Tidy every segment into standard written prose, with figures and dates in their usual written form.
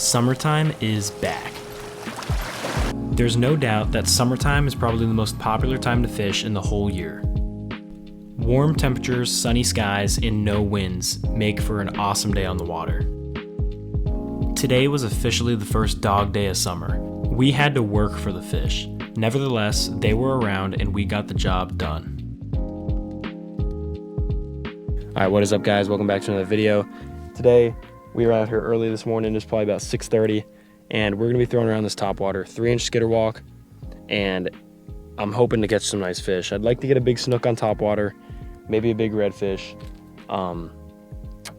Summertime is back. There's no doubt that summertime is probably the most popular time to fish in the whole year. Warm temperatures, sunny skies, and no winds make for an awesome day on the water. Today was officially the first dog day of summer. We had to work for the fish. Nevertheless, they were around and we got the job done. Alright, what is up guys? Welcome back to another video. Today, we were out here early this morning. It's probably about 6:30, and we're gonna be throwing around this topwater 3-inch skitter walk, and I'm hoping to catch some nice fish. I'd like to get a big snook on topwater, maybe a big redfish,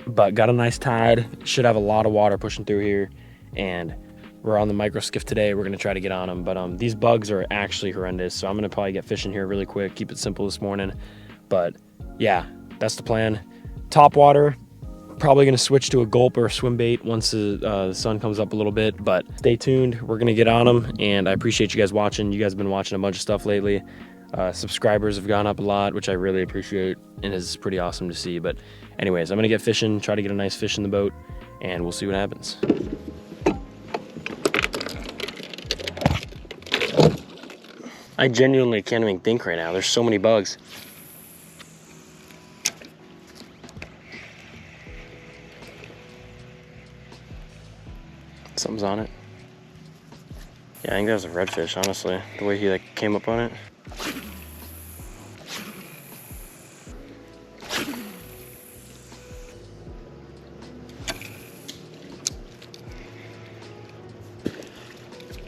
but got a nice tide. Should have a lot of water pushing through here, and we're on the micro skiff today. We're gonna try to get on them, but these bugs are actually horrendous, so I'm gonna probably get fishing here really quick, keep it simple this morning. But yeah, that's the plan. Topwater. Probably gonna switch to a gulp or a swim bait once the sun comes up a little bit, but stay tuned. We're gonna get on them, and I appreciate you guys watching. You guys have been watching a bunch of stuff lately. Subscribers have gone up a lot, which I really appreciate, and is pretty awesome to see. But anyways, I'm gonna get fishing, try to get a nice fish in the boat, and we'll see what happens. I genuinely can't even think right now. There's so many bugs. Something's on it. Yeah, I think that was a redfish, honestly. The way he like came up on it.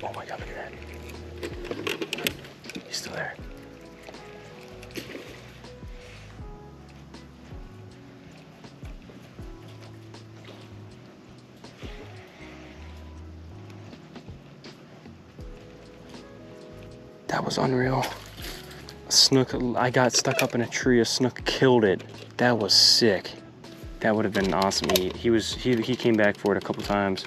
Oh my god, look at that. He's still there. That was unreal. A snook, I got stuck up in a tree, a snook killed it. That was sick. That would have been an awesome eat. He came back for it a couple times.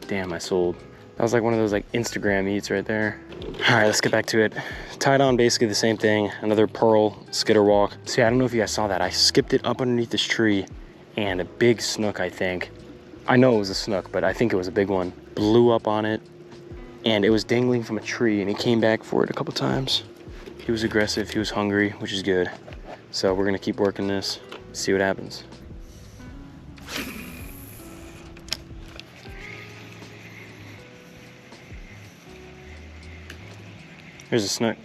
Damn, I sold. That was like one of those like Instagram eats right there. All right, let's get back to it. Tied on basically the same thing, another pearl skitter walk. See, I don't know if you guys saw that. I skipped it up underneath this tree, and a big snook, I think. I know it was a snook, but I think it was a big one. Blew up on it. And it was dangling from a tree, and he came back for it a couple times. He was aggressive, he was hungry, which is good. So we're gonna keep working this, see what happens. Here's a snook.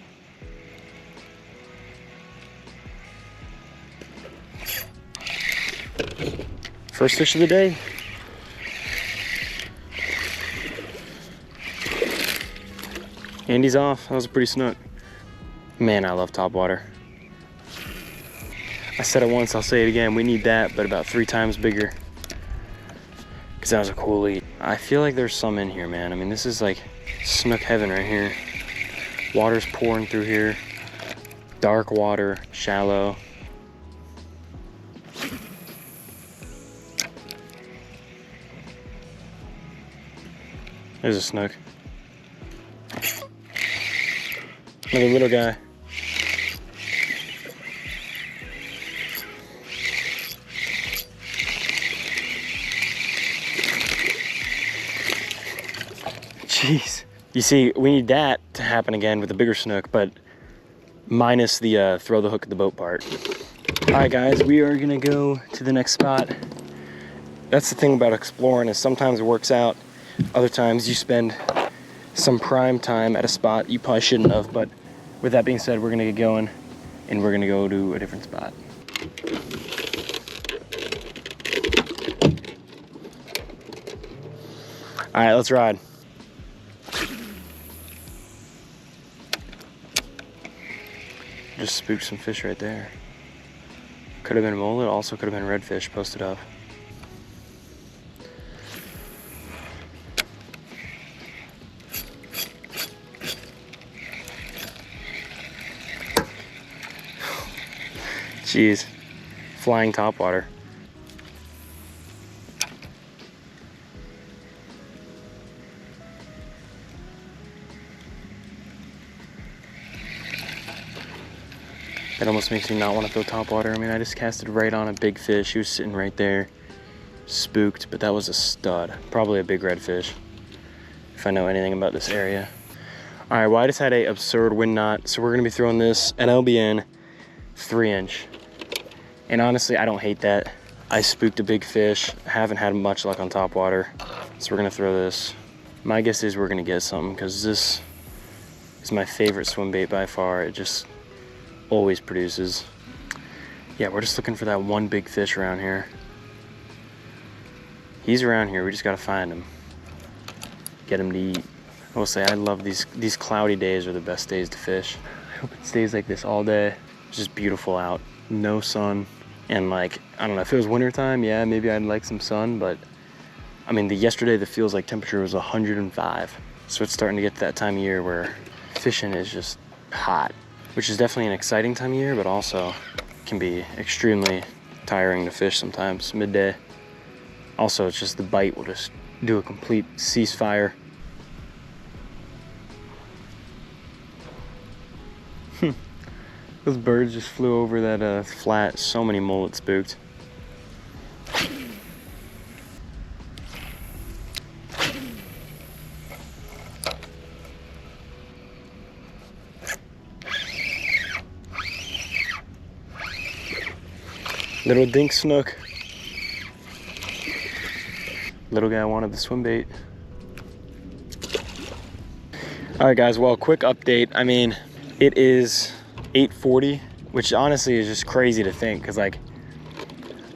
First fish of the day. And he's off. That was a pretty snook. Man, I love topwater. I said it once, I'll say it again. We need that, but about 3 times bigger. Because that was a cool eat. I feel like there's some in here, man. I mean, this is like snook heaven right here. Water's pouring through here. Dark water, shallow. There's a snook. Another little guy. Jeez. You see, we need that to happen again with the bigger snook, but minus the throw the hook at the boat part. All right, guys, we are gonna go to the next spot. That's the thing about exploring, is sometimes it works out. Other times you spend some prime time at a spot you probably shouldn't have, but with that being said, we're gonna get going and we're gonna go to a different spot. All right, let's ride. Just spooked some fish right there. Could have been mullet, also could have been redfish posted up. Jeez, flying topwater. It almost makes me not want to throw topwater. I mean, I just casted right on a big fish. He was sitting right there. spooked, but that was a stud. Probably a big redfish, if I know anything about this area. All right, well, I just had a absurd wind knot, so we're gonna be throwing this nlbn 3-inch. And honestly, I don't hate that. I spooked a big fish. I haven't had much luck on topwater, so we're gonna throw this. My guess is we're gonna get something, because this is my favorite swim bait by far. It just always produces. Yeah, we're just looking for that one big fish around here. He's around here, we just gotta find him. Get him to eat. I will say, I love these cloudy days are the best days to fish. I hope it stays like this all day. It's just beautiful out, no sun. And like, I don't know, if it was wintertime, yeah, maybe I'd like some sun, but I mean, yesterday the feels like temperature was 105. So it's starting to get to that time of year where fishing is just hot, which is definitely an exciting time of year, but also can be extremely tiring to fish sometimes, midday. Also, it's just the bite will just do a complete ceasefire. Those birds just flew over that flat. So many mullet spooked. Little dink snook. Little guy wanted the swim bait. All right, guys, well, quick update. I mean, it is 8:40, which honestly is just crazy to think, because like,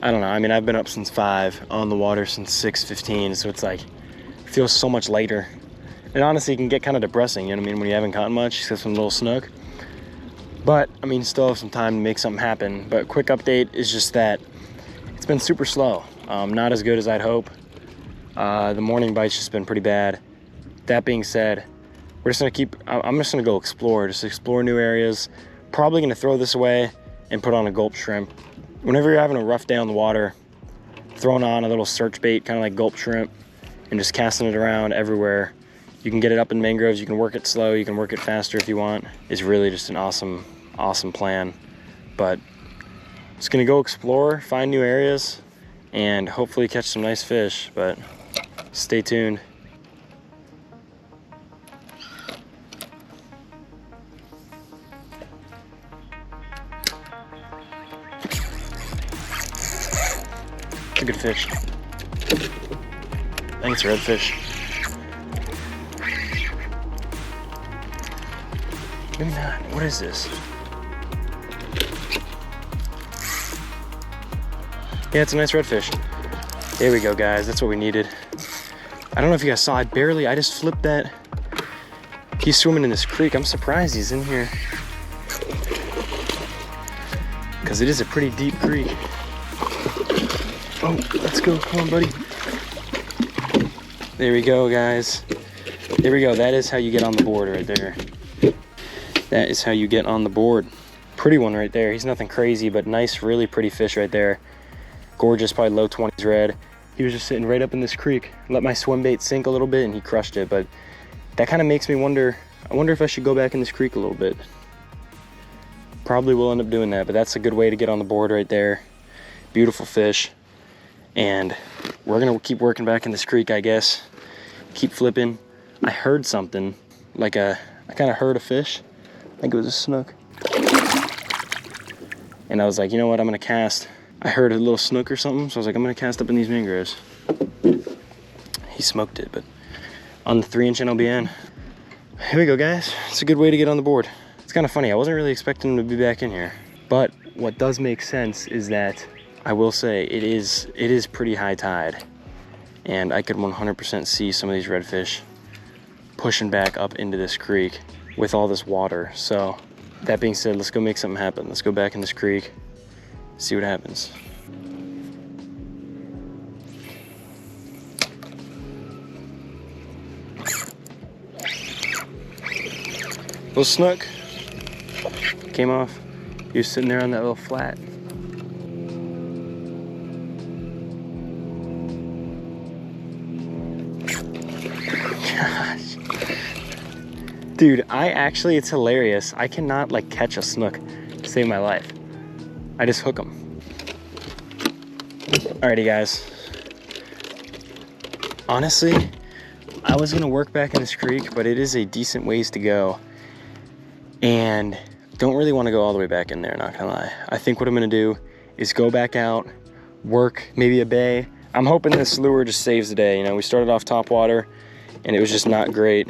I don't know, I mean, I've been up since 5, on the water since 6:15, so it's like, it feels so much later. And honestly, it can get kind of depressing, you know what I mean, when you haven't caught much, except some little snook. But, I mean, still have some time to make something happen. But quick update is just that it's been super slow. Not as good as I'd hope. The morning bite's just been pretty bad. That being said, we're just gonna I'm just gonna go explore, just explore new areas. Probably gonna throw this away and put on a gulp shrimp. Whenever you're having a rough day on the water, throwing on a little search bait, kind of like gulp shrimp, and just casting it around everywhere. You can get it up in mangroves, you can work it slow, you can work it faster if you want. It's really just an awesome, awesome plan. But just gonna go explore, find new areas, and hopefully catch some nice fish, but stay tuned. It's a good fish. I think it's a redfish. Maybe not. What is this? Yeah, it's a nice redfish. There we go, guys. That's what we needed. I don't know if you guys saw, I just flipped that. He's swimming in this creek. I'm surprised he's in here, because it is a pretty deep creek. Oh, let's go. Come on, buddy. There we go, guys. There we go. That is how you get on the board right there. That is how you get on the board. Pretty one right there. He's nothing crazy, but nice, really pretty fish right there. Gorgeous, probably low 20s red. He was just sitting right up in this creek. Let my swim bait sink a little bit and he crushed it, but that kind of makes me wonder, I wonder if I should go back in this creek a little bit. Probably will end up doing that, but that's a good way to get on the board right there. Beautiful fish. And we're gonna keep working back in this creek, I guess. Keep flipping. I heard something, I kind of heard a fish. I think it was a snook. And I was like, you know what, I'm gonna cast. I heard a little snook or something, so I was like, I'm gonna cast up in these mangroves. He smoked it, but on the 3-inch nlbn. Here we go, guys. It's a good way to get on the board. It's kind of funny, I wasn't really expecting him to be back in here. But what does make sense is that, I will say, it is pretty high tide. And I could 100% see some of these redfish pushing back up into this creek with all this water. So that being said, let's go make something happen. Let's go back in this creek, see what happens. Little snook came off. He was sitting there on that little flat. Gosh. Dude, it's hilarious. I cannot catch a snook to save my life. I just hook them. Alrighty, guys. Honestly, I was gonna work back in this creek, but it is a decent ways to go. And don't really wanna go all the way back in there, not gonna lie. I think what I'm gonna do is go back out, work maybe a bay. I'm hoping this lure just saves the day. You know, we started off top water and it was just not great.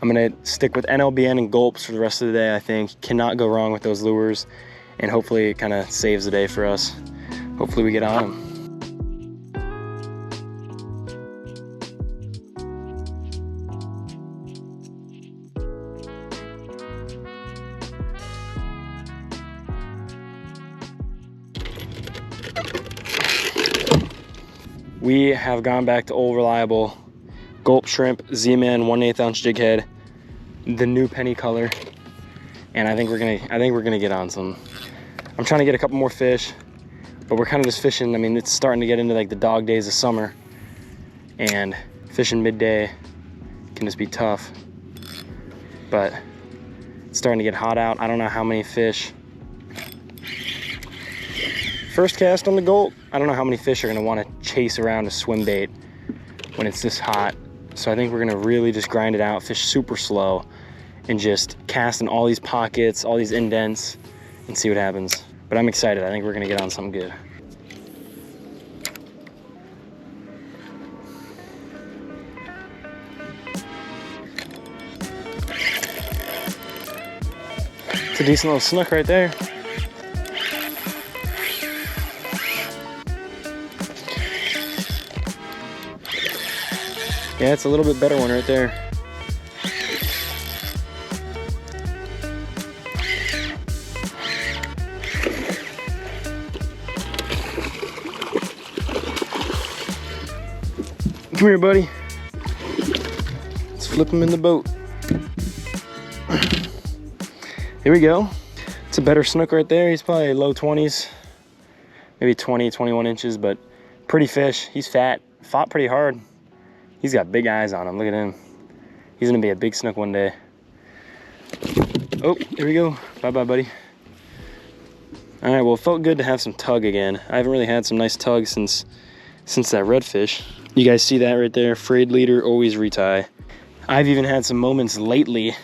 I'm gonna stick with nlbn and gulps for the rest of the day, I think. Cannot go wrong with those lures. And hopefully it kind of saves the day for us. Hopefully we get on them. We have gone back to old reliable gulp shrimp, Z-Man 1/8 ounce jig head, the new penny color, and I think we're gonna get on some. I'm trying to get a couple more fish, but we're kind of just fishing. I mean, it's starting to get into like the dog days of summer, and fishing midday can just be tough. But it's starting to get hot out. I don't know how many fish. First cast on the gulp. I don't know how many fish are gonna want to chase around a swim bait when it's this hot. So I think we're gonna really just grind it out, fish super slow, and just cast in all these pockets, all these indents, and see what happens. But I'm excited. I think we're gonna get on something good. It's a decent little snook right there. Yeah, it's a little bit better one right there. Come here, buddy. Let's flip him in the boat. Here we go. It's a better snook right there. He's probably low 20s, maybe 20, 21 inches, but pretty fish. He's fat, fought pretty hard. He's got big eyes on him. Look at him. He's gonna be a big snook one day. Oh, here we go. Bye-bye, buddy. All right, well, it felt good to have some tug again. I haven't really had some nice tug since that redfish. You guys see that right there? Frayed leader, always retie. I've even had some moments lately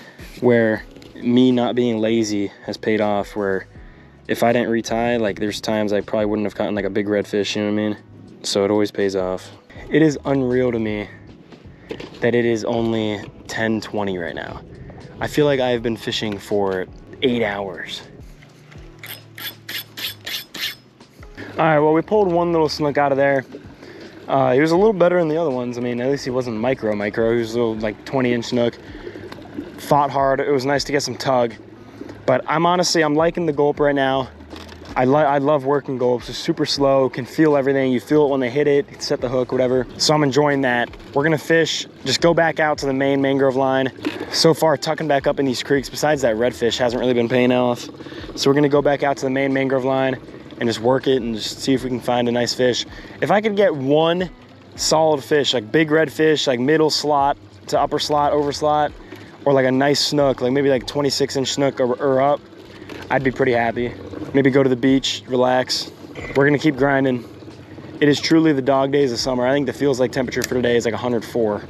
where me not being lazy has paid off, where if I didn't retie, like there's times I probably wouldn't have caught like a big redfish, you know what I mean? So it always pays off. It is unreal to me that it is only 10:20 right now. I feel like I've been fishing for 8 hours. All right, well, we pulled one little snook out of there. He was a little better than the other ones. I mean, at least he wasn't micro. He was a little like 20-inch snook. Fought hard. It was nice to get some tug. But I'm liking the gulp right now. I love working gulps. It's super slow, can feel everything. You feel it when they hit it, set the hook, whatever. So I'm enjoying that. We're gonna fish, just go back out to the main mangrove line. So far, tucking back up in these creeks, besides that redfish, hasn't really been paying off. So we're gonna go back out to the main mangrove line and just work it and just see if we can find a nice fish. If I could get one solid fish, like big redfish, like middle slot to upper slot, over slot, or like a nice snook, like maybe like 26-inch snook or up, I'd be pretty happy. Maybe go to the beach, relax. We're gonna keep grinding. It is truly the dog days of summer. I think the feels like temperature for today is like 104.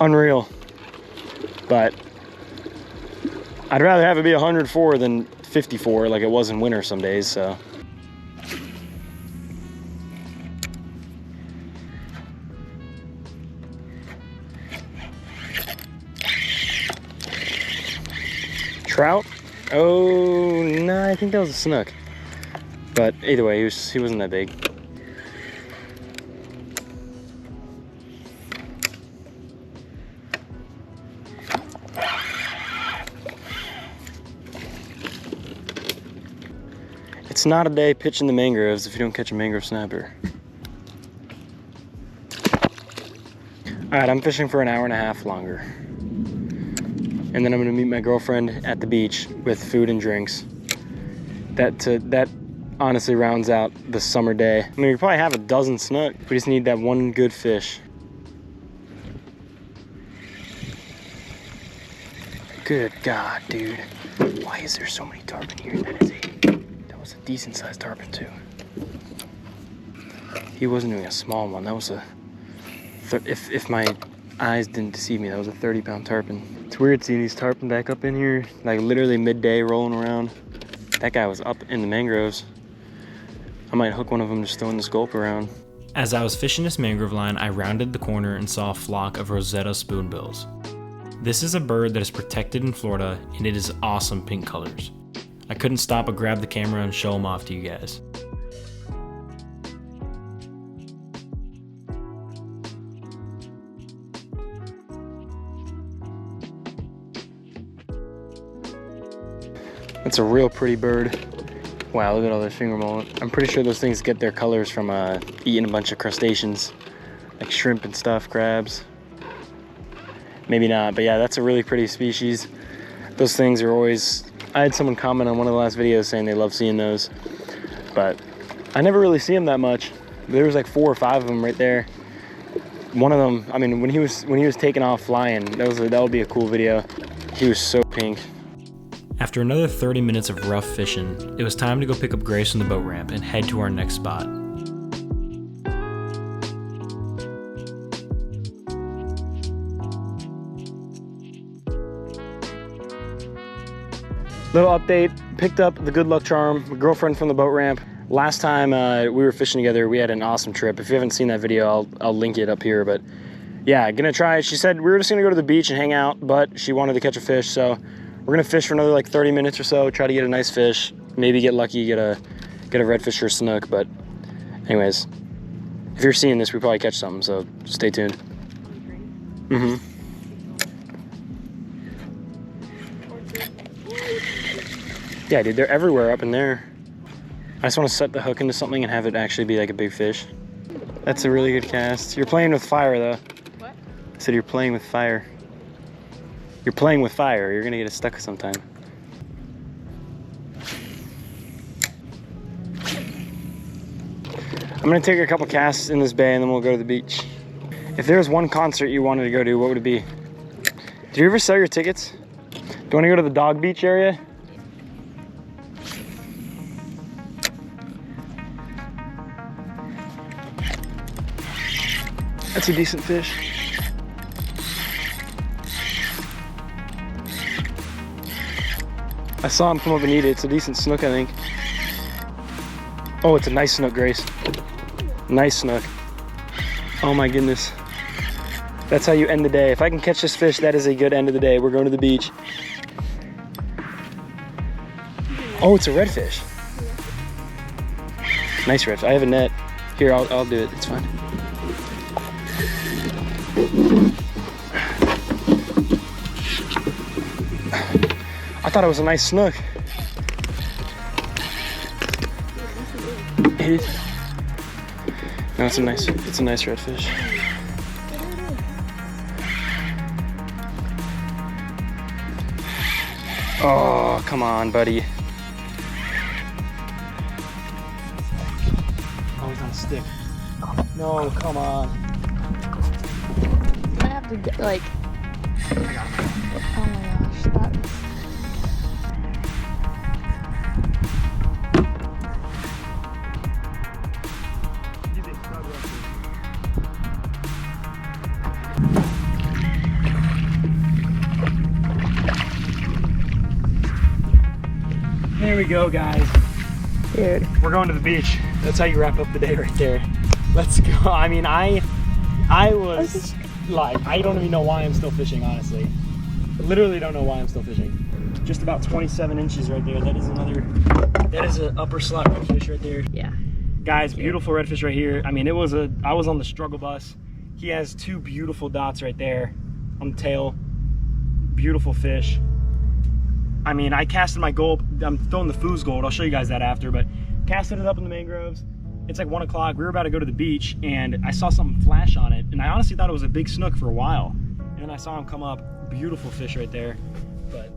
Unreal. But I'd rather have it be 104 than 54 like it was in winter some days, so. Trout? Oh, no, I think that was a snook. But either way, he wasn't that big. It's not a day pitching the mangroves if you don't catch a mangrove snapper. All right, I'm fishing for an hour and a half longer. And then I'm gonna meet my girlfriend at the beach with food and drinks. That honestly rounds out the summer day. I mean, we probably have a dozen snook. We just need that one good fish. Good God, dude. Why is there so many tarpon here? That was a decent sized tarpon too. He wasn't even a small one. That was a If my eyes didn't deceive me, that was a 30-pound tarpon. It's weird seeing these tarpon back up in here, like literally midday rolling around. That guy was up in the mangroves. I might hook one of them just throwing this gulp around. As I was fishing this mangrove line, I rounded the corner and saw a flock of Rosetta spoonbills. This is a bird that is protected in Florida, and it is awesome pink colors. I couldn't stop but grab the camera and show them off to you guys. That's a real pretty bird. Wow, look at all those finger mullet. I'm pretty sure those things get their colors from eating a bunch of crustaceans, like shrimp and stuff, crabs. Maybe not, but yeah, that's a really pretty species. Those things are always, I had someone comment on one of the last videos saying they love seeing those, but I never really see them that much. There was like 4 or 5 of them right there. One of them, I mean, when he was taking off flying, that would be a cool video. He was so pink. After another 30 minutes of rough fishing, it was time to go pick up Grace from the boat ramp and head to our next spot. Little update, picked up the Good Luck Charm, my girlfriend from the boat ramp. Last time we were fishing together, we had an awesome trip. If you haven't seen that video, I'll link it up here, but yeah, gonna try it. She said we were just gonna go to the beach and hang out, but she wanted to catch a fish, so we're gonna fish for another like 30 minutes or so, try to get a nice fish, maybe get lucky, get a redfish or a snook, but anyways, if you're seeing this, we probably catch something, so stay tuned. Mm-hmm. Yeah, dude, they're everywhere up in there. I just want to set the hook into something and have it actually be like a big fish. That's a really good cast. You're playing with fire, though. What? I said you're playing with fire. You're playing with fire. You're gonna get it stuck sometime. I'm gonna take a couple casts in this bay and then we'll go to the beach. If there was one concert you wanted to go to, what would it be? Did you ever sell your tickets? Do you want to go to the dog beach area? That's a decent fish. I saw him come up and eat it. It's a decent snook, I think. Oh, it's a nice snook, Grace. Nice snook. Oh my goodness. That's how you end the day. If I can catch this fish, that is a good end of the day. We're going to the beach. Oh, it's a redfish. Nice redfish. I have a net. Here, I'll do it. It's fine. I thought it was a nice snook. It is. No, it's a nice redfish. Oh, come on, buddy. Oh, he's on a stick. No, come on. I have to get, like, oh my gosh, that is... There we go, guys. Dude. We're going to the beach. That's how you wrap up the day right there. Let's go. I mean, I was like, I don't even know why I'm still fishing, honestly. Literally don't know why I'm still fishing. Just about 27 inches right there. That is an upper slot redfish right there. Yeah. Guys, beautiful redfish right here. I mean, I was on the struggle bus. He has 2 beautiful dots right there on the tail. Beautiful fish. I mean, I casted my gulp. I'm throwing the foos gold. I'll show you guys that after, but casted it up in the mangroves. It's like 1 o'clock. We were about to go to the beach and I saw something flash on it. And I honestly thought it was a big snook for a while. And then I saw him come up. Beautiful fish right there. But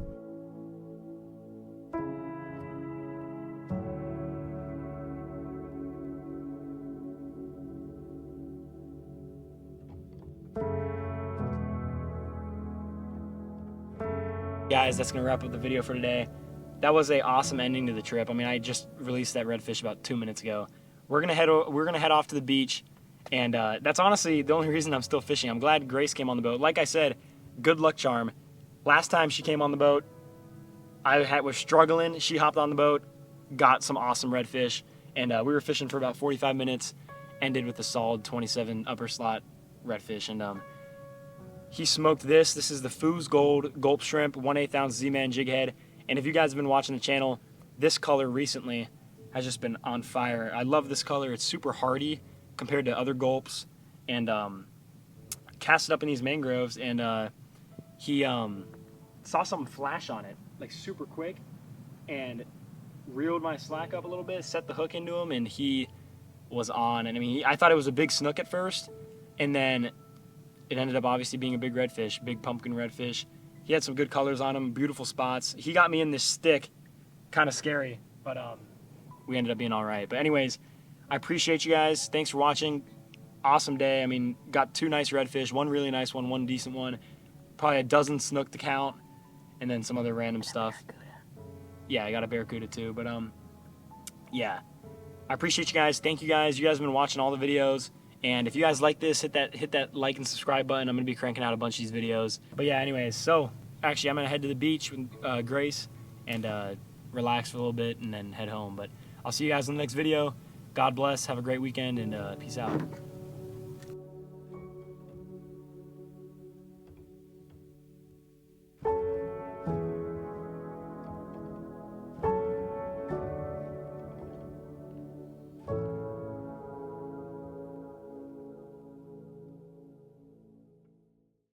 guys, that's gonna wrap up the video for today. That was an awesome ending to the trip. I mean, I just released that redfish about 2 minutes ago. We're gonna head off to the beach, And that's honestly the only reason I'm still fishing. I'm glad Grace came on the boat. Like I said, good luck charm. Last time she came on the boat, I was struggling. She hopped on the boat, got some awesome redfish, and we were fishing for about 45 minutes, ended with a solid 27 upper slot redfish. And he smoked this. This is the Foos Gold Gulp Shrimp, 1/8 ounce Z-Man jig head. And if you guys have been watching the channel, this color recently has just been on fire. I love this color. It's super hardy compared to other gulps. And cast it up in these mangroves, and he saw something flash on it, like super quick, and reeled my slack up a little bit, set the hook into him, and he was on. And I mean, I thought it was a big snook at first, and then it ended up obviously being a big redfish, big pumpkin redfish. He had some good colors on him, beautiful spots. He got me in this stick, kind of scary, but we ended up being all right. But anyways, I appreciate you guys. Thanks for watching. Awesome day. I mean, got 2 nice redfish, one really nice one, one decent one, probably a dozen snook to count, and then some other random stuff. Yeah, I got a barracuda too, but yeah. I appreciate you guys. Thank you guys. You guys have been watching all the videos. And if you guys like this, hit that like and subscribe button. I'm going to be cranking out a bunch of these videos. But yeah, anyways, so actually I'm going to head to the beach with Grace and relax for a little bit and then head home. But I'll see you guys in the next video. God bless. Have a great weekend, and peace out.